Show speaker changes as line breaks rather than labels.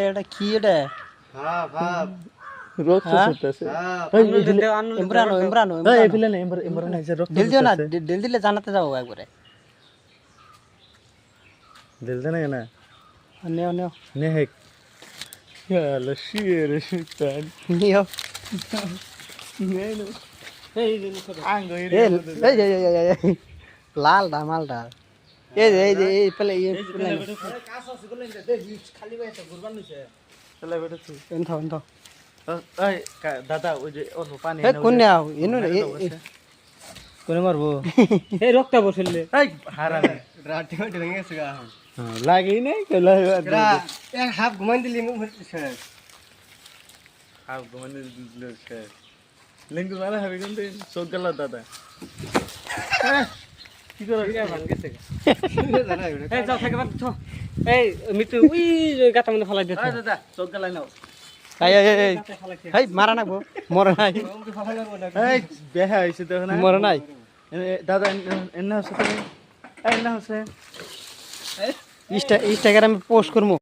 এটা কি এটা
হ্যাঁ ভাব
রক্ত
হ্যাঁ?
ছুটতেছে
ইমরানো ইমরানো
এই ফেলে না ইমরান আছে রক্ত
দিল দিও না
ছুটতেছে
দিল দিলে জানাতে যাবো একবারে
দিল দে না
নেও নেও
নে হেক ইয়ালা শির শিতান
নিও
আঙ্গো
এই এই এই, এই, এই, লাল ডা মাল ডা এই পেলে
চলে বেটাছি
এনথ এনথ
এই দাদা ওই যে ও পানি
এ কোন নাও ইনু
কোনে মারবো
এই রক্ত বসলে
এই হারামি
রাতে মাটি ভেঙে গেছে গা
লাগেই নাই কলা
এরা এক হাফ ঘুমান দিলি মুখ হচ্ছে
আও গমনে লসে লিঙ্গু মারা হবে কিন্তু চোখ গেল দাদা কি করে
ভাঙ গেছে
জানা
এই যাও থেকে বাদ তো এই মিতু উই গাতা মনে ফলাই দিতে
এই দাদা চোখ গেল নাও
এই এই এই এই মারা নাকবো মরে নাই
এই বেহা হইছে দেখো না
মরে নাই
দাদা এনে হচ্ছে তুমি এনে হচ্ছে
ইনস্টাগ্রামে পোস্ট করবো